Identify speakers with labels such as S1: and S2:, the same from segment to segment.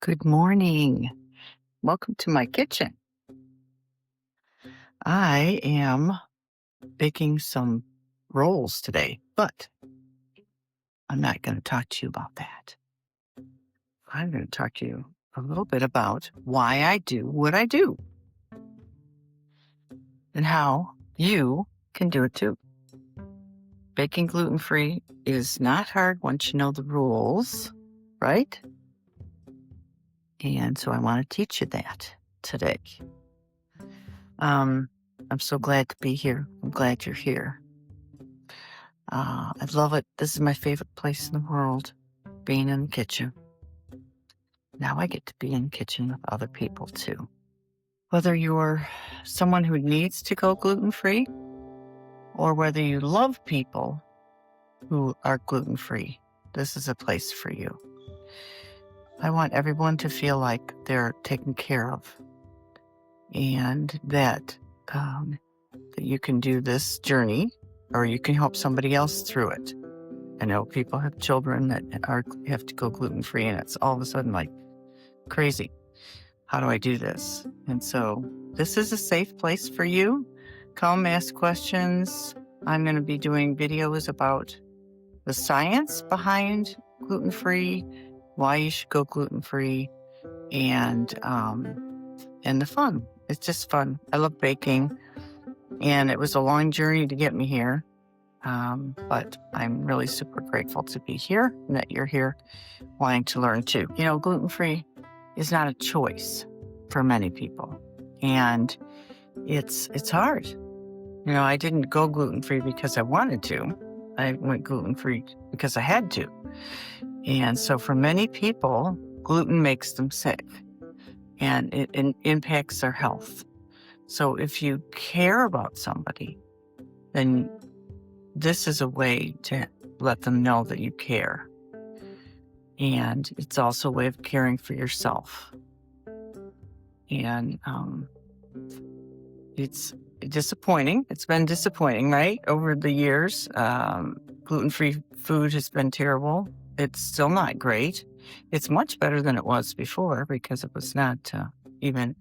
S1: Good morning. Welcome to my kitchen. I am baking some rolls today, but I'm not going to talk to you about that. I'm going to talk to you a little bit about why I do what I do and how you can do it too. Baking gluten-free is not hard once you know the rules, right? And so I want to teach you that today. I'm so glad to be here. I'm glad you're here. I love it. This is my favorite place in the world, being in the kitchen. Now I get to be in the kitchen with other people too. Whether you're someone who needs to go gluten-free or whether you love people who are gluten-free, this is a place for you. I want everyone to feel like they're taken care of and that you can do this journey or you can help somebody else through it. I know people have children that have to go gluten-free, and it's all of a sudden like crazy. How do I do this? And so this is a safe place for you. Come ask questions. I'm going to be doing videos about the science behind gluten-free, why you should go gluten-free, and the fun. It's just fun. I love baking, and it was a long journey to get me here. But I'm really super grateful to be here and that you're here wanting to learn too. You know, gluten-free is not a choice for many people, and it's hard. You know, I didn't go gluten-free because I wanted to. I went gluten-free because I had to. And so for many people, gluten makes them sick and it impacts their health. So if you care about somebody, then this is a way to let them know that you care. And it's also a way of caring for yourself. And it's disappointing. It's been disappointing, right? Over the years, gluten-free food has been terrible. It's still not great. It's much better than it was before because it was not even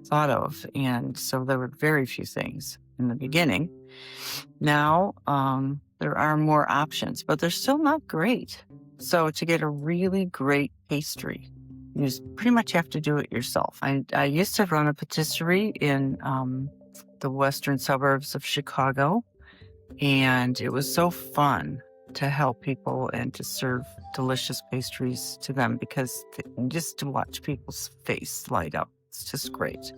S1: thought of. And so there were very few things in the beginning. Now, there are more options, but they're still not great. So to get a really great pastry, you pretty much have to do it yourself. I used to run a patisserie in the western suburbs of Chicago, and it was so fun to help people and to serve delicious pastries to them because just to watch people's face light up, it's just great.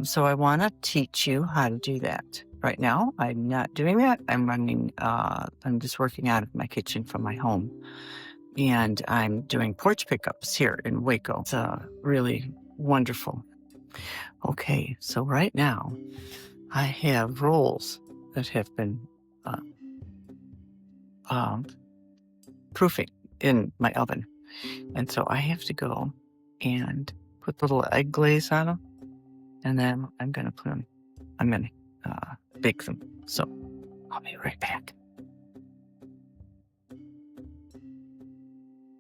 S1: So I want to teach you how to do that. Right now, I'm not doing that. I'm just working out of my kitchen from my home. And I'm doing porch pickups here in Waco. It's really wonderful. Okay, so right now, I have rolls that have been proofing in my oven. And so I have to go and put little egg glaze on them. And then I'm going to bake them. So I'll be right back.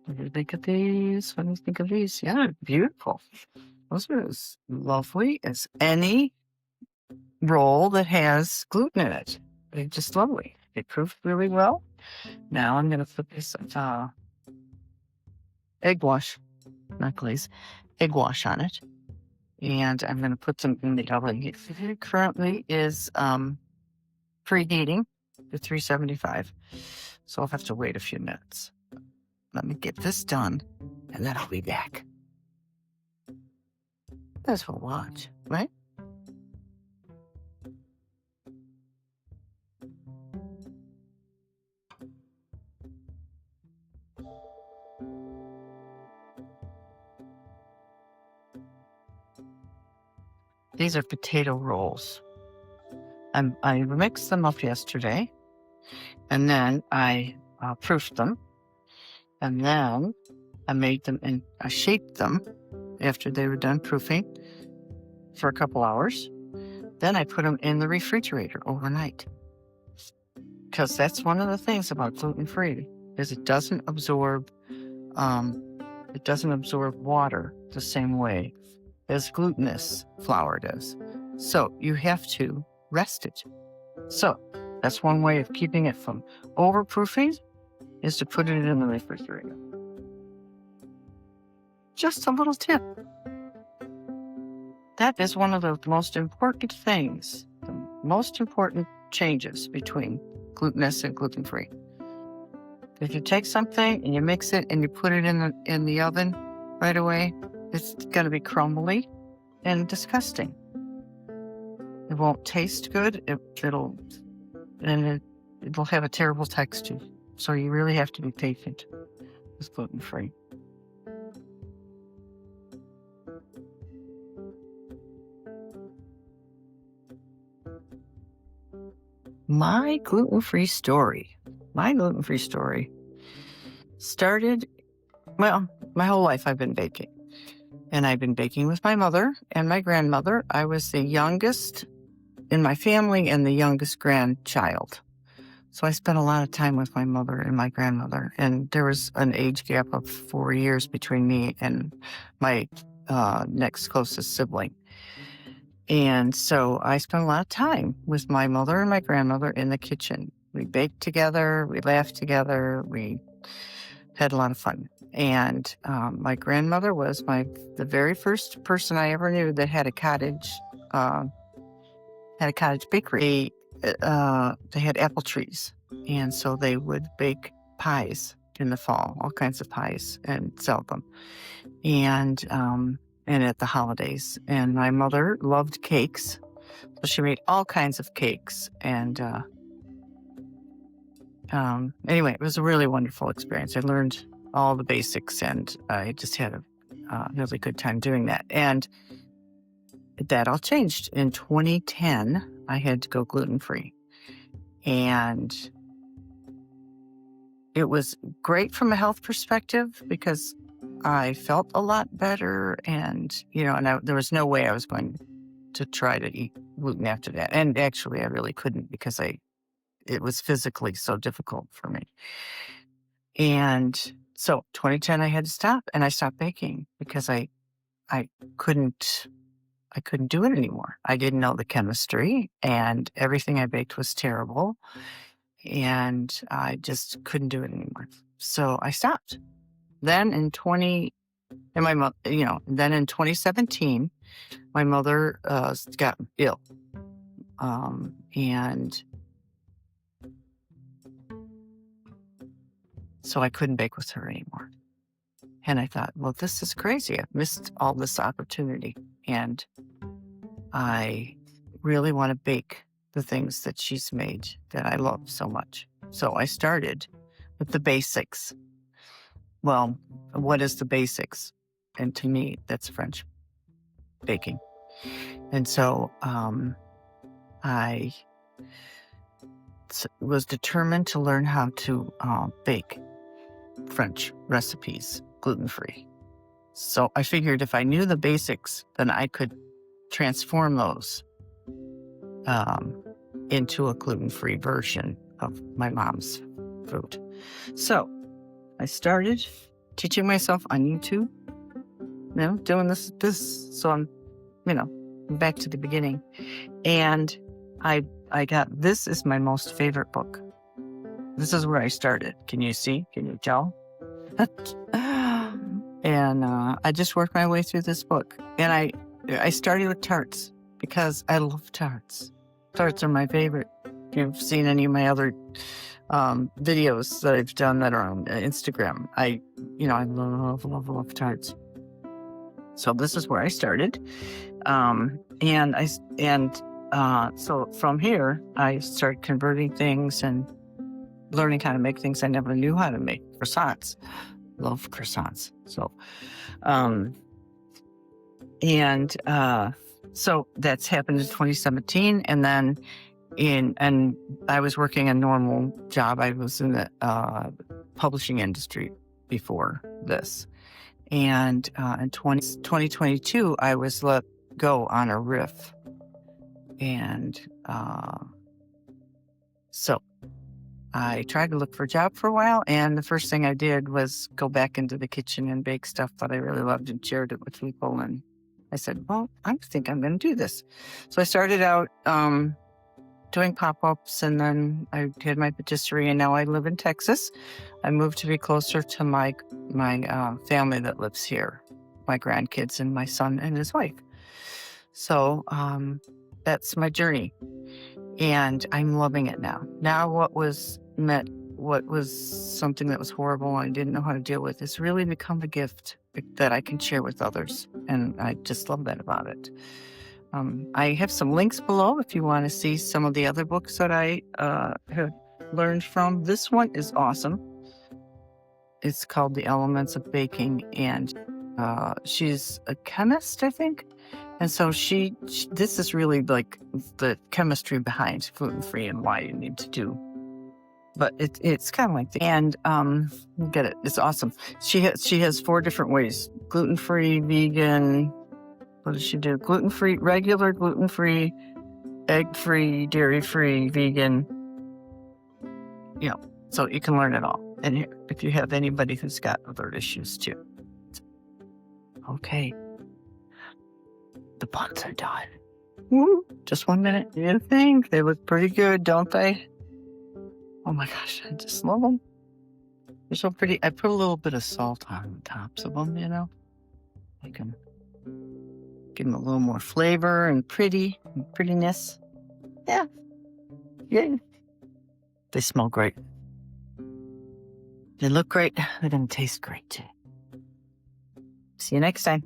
S1: What do you think of these? What do you think of these? Yeah, beautiful. Those are as lovely as any roll that has gluten in it. They're just lovely. They proof really well. Now I'm going to put this egg wash, not glaze, egg wash on it. And I'm going to put them in the oven. It currently is preheating to 375. So I'll have to wait a few minutes. Let me get this done, and then I'll be back. That's what we'll watch, right? These are potato rolls. I mixed them up yesterday, and then I proofed them, and then I made them and I shaped them after they were done proofing for a couple hours. Then I put them in the refrigerator overnight because that's one of the things about gluten-free is it doesn't absorb It doesn't absorb water the same way as glutinous flour does. So you have to rest it. So that's one way of keeping it from overproofing, is to put it in the refrigerator. Just a little tip. That is one of the most important things, the most important changes between glutinous and gluten-free. If you take something and you mix it and you put it in the oven right away, it's going to be crumbly and disgusting. It won't taste good. It'll have a terrible texture. So you really have to be patient with gluten-free. My gluten-free story started, well, my whole life I've been baking. And I've been baking with my mother and my grandmother. I was the youngest in my family and the youngest grandchild. So I spent a lot of time with my mother and my grandmother. And there was an age gap of 4 years between me and my next closest sibling. And so I spent a lot of time with my mother and my grandmother in the kitchen. We baked together, we laughed together, we had a lot of fun. And my grandmother was the very first person I ever knew that had a cottage bakery. They had apple trees, and so they would bake pies in the fall, all kinds of pies, and sell them. And at the holidays. And my mother loved cakes, so she made all kinds of cakes. And anyway, it was a really wonderful experience. I learned all the basics, and I just had a really good time doing that. And that all changed. In 2010, I had to go gluten-free. And it was great from a health perspective because I felt a lot better, and there was no way I was going to try to eat gluten after that. And actually, I really couldn't because it was physically so difficult for me. And so 2010, I had to stop, and I stopped baking because I couldn't do it anymore. I didn't know the chemistry, and everything I baked was terrible, and I just couldn't do it anymore. So I stopped. Then in 2017, my mother got ill, and so I couldn't bake with her anymore. And I thought, well, this is crazy. I've missed all this opportunity, and I really want to bake the things that she's made that I love so much. So I started with the basics. Well, what is the basics? And to me, that's French baking. And so I was determined to learn how to bake French recipes gluten-free. So I figured if I knew the basics, then I could transform those into a gluten-free version of my mom's food. So I started teaching myself on YouTube, doing this. So I'm, back to the beginning. And I got, this is my most favorite book. This is where I started. Can you see? Can you tell? And I just worked my way through this book. And I started with tarts because I love tarts. Tarts are my favorite. If you've seen any of my other videos that I've done that are on Instagram, I love tarts. So this is where I started. So from here, I started converting things and learning how to make things I never knew how to make. Croissants. Love croissants. So, so that's happened in 2017. And then and I was working a normal job. I was in the publishing industry before this. And in 2022, I was let go on a riff. And so I tried to look for a job for a while, and the first thing I did was go back into the kitchen and bake stuff that I really loved and shared it with people. And I said, well, I think I'm going to do this. So I started out doing pop-ups, and then I had my patisserie, and now I live in Texas. I moved to be closer to my family that lives here, my grandkids and my son and his wife. So that's my journey. And I'm loving it now. Now what was something that was horrible and I didn't know how to deal with has really become a gift that I can share with others. And I just love that about it. I have some links below if you want to see some of the other books that I have learned from. This one is awesome. It's called The Elements of Baking, and she's a chemist, I think. And so this is really like the chemistry behind gluten-free and why you need to do. But it's kind of like and get it. It's awesome. She has 4 different ways: gluten-free, vegan. What does she do? Gluten-free, regular, gluten-free, egg-free, dairy-free, vegan. So you can learn it all. And if you have anybody who's got other issues too. Okay. The buns are done. Woo. Just 1 minute. You think? They look pretty good, don't they? Oh my gosh, I just love them. They're so pretty. I put a little bit of salt on the tops of them, I can give them a little more flavor and prettiness. Yeah. They smell great. They look great. They're going to taste great too. See you next time.